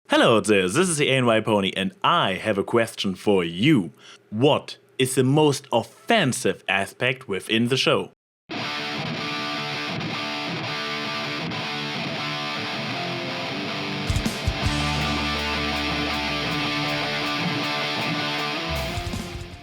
Hello there, this is the AnYPony and I have a question for you. What is the most offensive aspect within the show?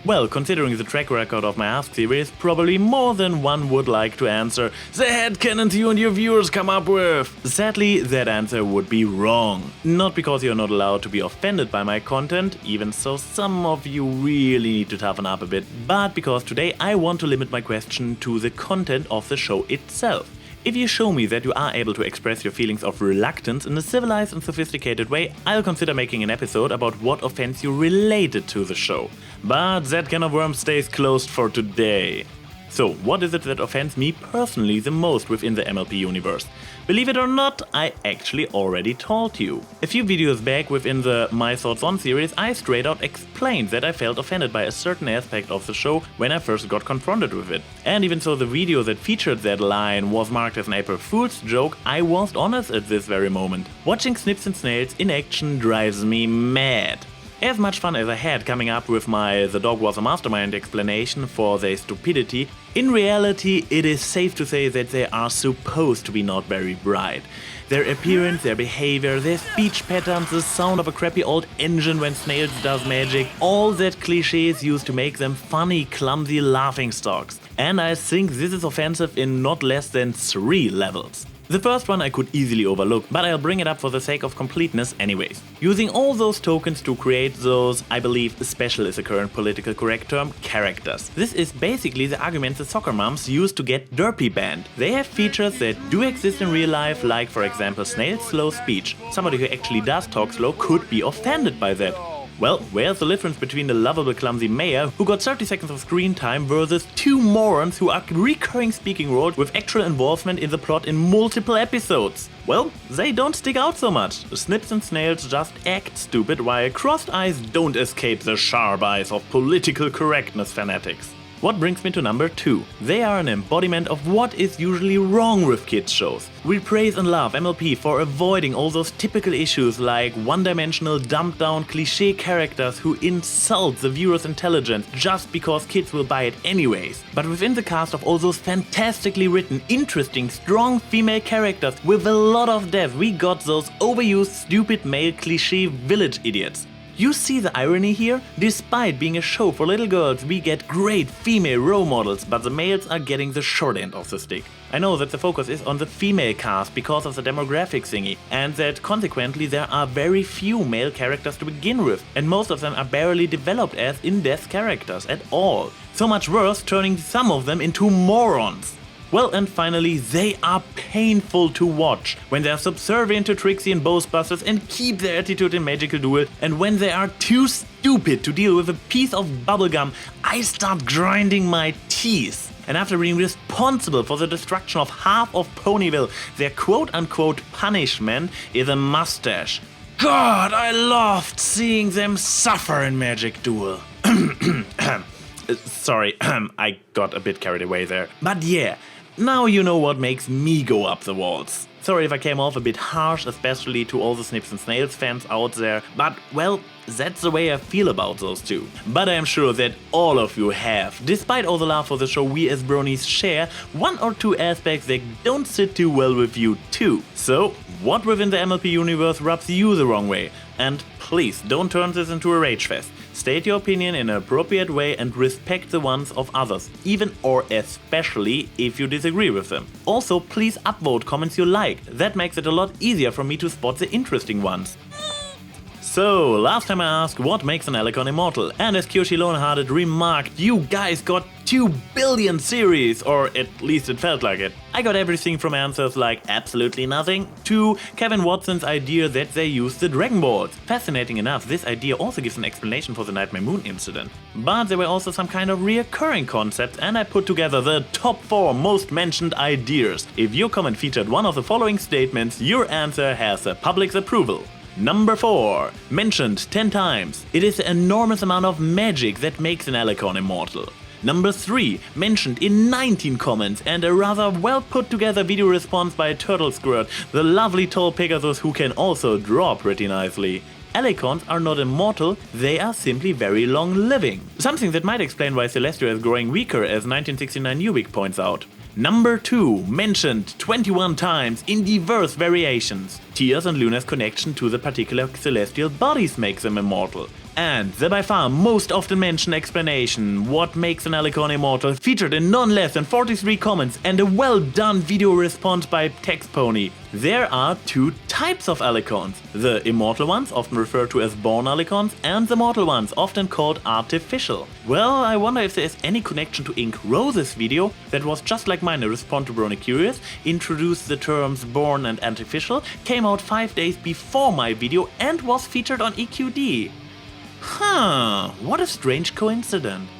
Well, considering the track record of my Ask series, probably more than one would like to answer the headcanons you and your viewers come up with. Sadly, that answer would be wrong. Not because you're not allowed to be offended by my content, even so some of you really need to toughen up a bit, but because today I want to limit my question to the content of the show itself. If you show me that you are able to express your feelings of reluctance in a civilized and sophisticated way, I'll consider making an episode about what offends you related to the show. But that can of worm stays closed for today. So, what is it that offends me personally the most within the MLP universe? Believe it or not, I actually already told you. A few videos back within the My Thoughts On series, I straight out explained that I felt offended by a certain aspect of the show when I first got confronted with it. And even though the video that featured that line was marked as an April Fool's joke, I was honest at this very moment. Watching Snips and Snails in action drives me mad. As much fun as I had coming up with my "the dog was a mastermind" explanation for their stupidity, in reality it is safe to say that they are supposed to be not very bright. Their appearance, their behavior, their speech patterns, the sound of a crappy old engine when Snails does magic, all that clichés used to make them funny, clumsy laughingstocks. And I think this is offensive in not less than 3 levels. The first one I could easily overlook, but I'll bring it up for the sake of completeness anyways. Using all those tokens to create those, I believe special is the current political correct term, characters. This is basically the argument the soccer moms use to get derpy banned. They have features that do exist in real life, like for example Snail's slow speech. Somebody who actually does talk slow could be offended by that. Well, where's the difference between the lovable clumsy mayor who got 30 seconds of screen time versus 2 morons who are recurring speaking roles with actual involvement in the plot in multiple episodes? Well, they don't stick out so much. Snips and Snails just act stupid while crossed eyes don't escape the sharp eyes of political correctness fanatics. What brings me to number 2. They are an embodiment of what is usually wrong with kids shows. We praise and love MLP for avoiding all those typical issues like one-dimensional, dumbed-down cliché characters who insult the viewer's intelligence just because kids will buy it anyways. But within the cast of all those fantastically written, interesting, strong female characters with a lot of depth, we got those overused, stupid male cliché village idiots. You see the irony here? Despite being a show for little girls, we get great female role models, but the males are getting the short end of the stick. I know that the focus is on the female cast because of the demographic thingy, and that consequently there are very few male characters to begin with, and most of them are barely developed as in-depth characters at all. So much worse, turning some of them into morons. Well, and finally, they are painful to watch. When they are subservient to Trixie and Ghostbusters and keep their attitude in Magical Duel, and when they are too stupid to deal with a piece of bubblegum, I start grinding my teeth. And after being responsible for the destruction of half of Ponyville, their quote-unquote punishment is a mustache. God, I loved seeing them suffer in Magic Duel. Sorry, I got a bit carried away there. But yeah. Now you know what makes me go up the walls. Sorry if I came off a bit harsh, especially to all the Snips and Snails fans out there, but well, that's the way I feel about those two. But I am sure that all of you have. Despite all the love for the show, we as bronies share 1 or 2 aspects that don't sit too well with you too. So, what within the MLP universe rubs you the wrong way? And please don't turn this into a rage fest. State your opinion in an appropriate way and respect the ones of others, even or especially if you disagree with them. Also, please upvote comments you like, that makes it a lot easier for me to spot the interesting ones. So, last time I asked what makes an Alicorn immortal, and as Kyoshi Lonehearted remarked, you guys got 2 billion series, or at least it felt like it. I got everything from answers like absolutely nothing, to Kevin Watson's idea that they used the Dragon Balls. Fascinating enough, this idea also gives an explanation for the Nightmare Moon incident. But there were also some kind of reoccurring concepts, and I put together the top 4 most mentioned ideas. If your comment featured one of the following statements, your answer has the public's approval. Number 4. Mentioned 10 times. It is the enormous amount of magic that makes an Alicorn immortal. Number 3, mentioned in 19 comments, and a rather well put together video response by Turtlesquirt, the lovely tall Pegasus who can also draw pretty nicely. Alicorns are not immortal, they are simply very long living. Something that might explain why Celestia is growing weaker, as 1969 Ubik points out. Number 2, mentioned 21 times in diverse variations. Tears and Luna's connection to the particular celestial bodies makes them immortal. And the by far most often mentioned explanation, what makes an Alicorn immortal, featured in none less than 43 comments and a well done video response by TextPony. There are 2 types of Alicorns, the immortal ones, often referred to as born Alicorns, and the mortal ones, often called artificial. Well, I wonder if there is any connection to Ink Rose's video, that was just like mine, a response to Brony Curious, introduced the terms born and artificial, came out 5 days before my video and was featured on EQD. Huh, what a strange coincidence.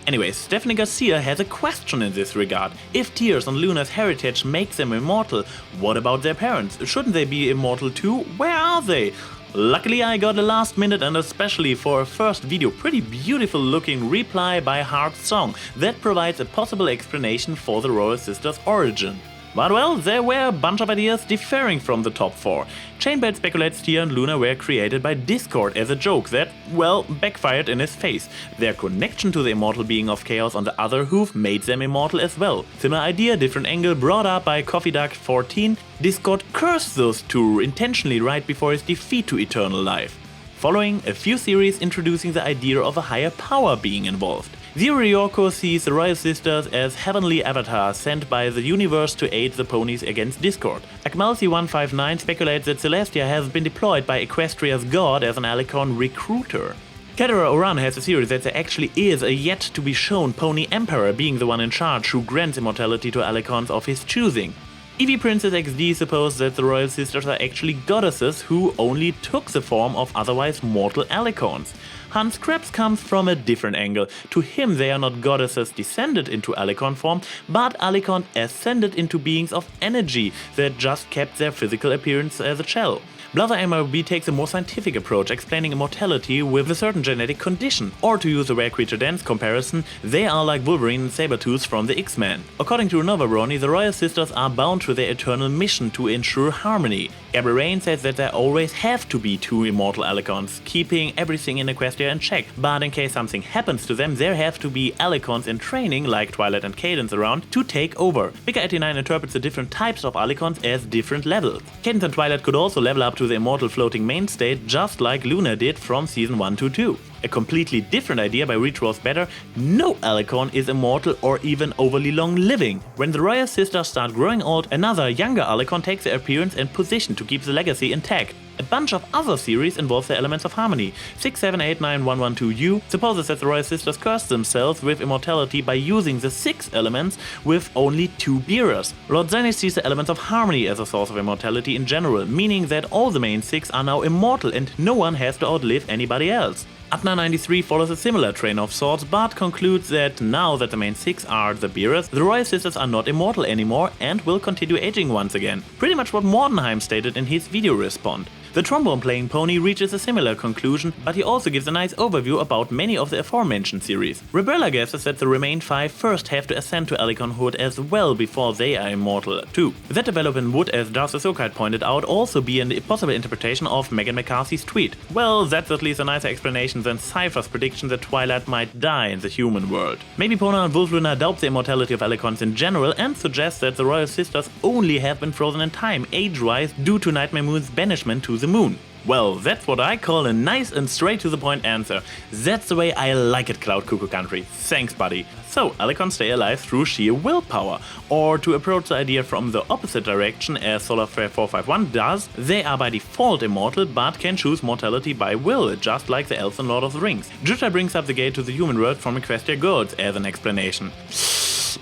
Anyways, Stephanie Garcia has a question in this regard. If Tears on Luna's heritage makes them immortal, what about their parents? Shouldn't they be immortal too? Where are they? Luckily I got a last minute and especially for a first video pretty beautiful looking reply by Heart Song that provides a possible explanation for the Royal Sisters' origin. But well, there were a bunch of ideas differing from the top 4. Chainbait speculates Tear and Luna were created by Discord as a joke that, well, backfired in his face. Their connection to the immortal being of Chaos on the other hoof made them immortal as well. Similar idea, different angle, brought up by CoffeeDuck14. Discord cursed those 2 intentionally right before his defeat to eternal life. Following, a few theories introducing the idea of a higher power being involved. Zero Ryoko sees the Royal Sisters as heavenly avatars sent by the universe to aid the ponies against Discord. Akmalsi159 speculates that Celestia has been deployed by Equestria's god as an Alicorn recruiter. Kedera Oran has a theory that there actually is a yet-to-be-shown Pony Emperor being the one in charge who grants immortality to Alicorns of his choosing. Eevee Princess XD supposes that the Royal Sisters are actually goddesses who only took the form of otherwise mortal Alicorns. Hans Krebs comes from a different angle. To him they are not goddesses descended into Alicorn form, but Alicorn ascended into beings of energy that just kept their physical appearance as a shell. Blother MLB takes a more scientific approach, explaining immortality with a certain genetic condition, or to use a rare creature dance comparison, they are like Wolverine and Sabretooth from the X-Men. According to Nova Brony, the Royal Sisters are bound to their eternal mission to ensure harmony. Gabriel Rain says that there always have to be 2 immortal Alicorns, keeping everything in Equestria in check, but in case something happens to them, there have to be Alicorns in training, like Twilight and Cadence around, to take over. Bigger89 interprets the different types of Alicorns as different levels. Cadence and Twilight could also level up to the immortal floating main state, just like Luna did from season 1 to 2. A completely different idea by Retro's Better, no Alicorn is immortal or even overly long living. When the Royal Sisters start growing old, another younger Alicorn takes their appearance and position to keep the legacy intact. A bunch of other theories involve the elements of harmony. 6789112U supposes that the Royal Sisters cursed themselves with immortality by using the 6 elements with only 2 bearers. Lord Zenith sees the elements of harmony as a source of immortality in general, meaning that all the main 6 are now immortal and no one has to outlive anybody else. Atna93 follows a similar train of thoughts, but concludes that now that the main 6 are the bearers, the Royal Sisters are not immortal anymore and will continue aging once again. Pretty much what Mordenheim stated in his video response. The trombone-playing pony reaches a similar conclusion, but he also gives a nice overview about many of the aforementioned series. Rebella guesses that the remaining 5 first have to ascend to Alicornhood as well before they are immortal too. That development would, as Darth Ahsoka pointed out, also be a possible interpretation of Megan McCarthy's tweet. Well, that's at least a nicer explanation than Cypher's prediction that Twilight might die in the human world. Maybe Pona and Wolfluna doubt the immortality of Alicorns in general and suggest that the Royal Sisters only have been frozen in time, age-wise, due to Nightmare Moon's banishment to the moon. Well, that's what I call a nice and straight to the point answer. That's the way I like it, Cloud Cuckoo Country. Thanks, buddy. So, Alicorns stay alive through sheer willpower. Or to approach the idea from the opposite direction as SolarFlare451 does, they are by default immortal but can choose mortality by will, just like the elves in Lord of the Rings. Jutta brings up the gate to the human world from Equestria Gods as an explanation.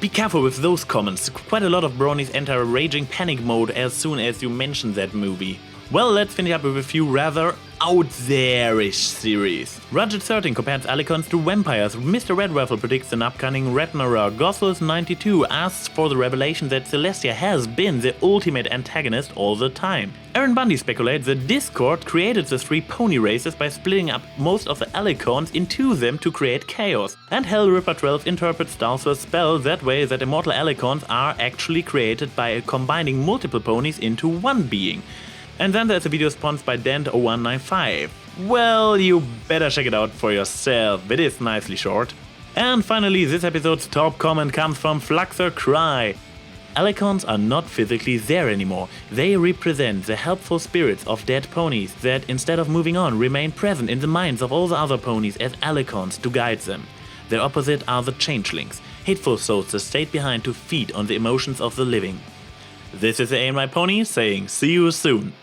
Be careful with those comments. Quite a lot of bronies enter raging panic mode as soon as you mention that movie. Well, let's finish up with a few rather out there-ish series. Rugged13 compares Alicorns to vampires. Mr. Red Waffle predicts an upcoming Ragnarok. Gothels92 asks for the revelation that Celestia has been the ultimate antagonist all the time. Aaron Bundy speculates that Discord created the 3 pony races by splitting up most of the Alicorns into them to create chaos. And Hellripper12 interprets Dowser's spell that way that immortal Alicorns are actually created by combining multiple ponies into one being. And then there's a video sponsored by Dent0195. Well, you better check it out for yourself, it is nicely short. And finally, this episode's top comment comes from Fluxer Cry. Alicorns are not physically there anymore. They represent the helpful spirits of dead ponies that, instead of moving on, remain present in the minds of all the other ponies as Alicorns to guide them. Their opposite are the changelings, hateful souls that stayed behind to feed on the emotions of the living. This is the AnYPony saying see you soon.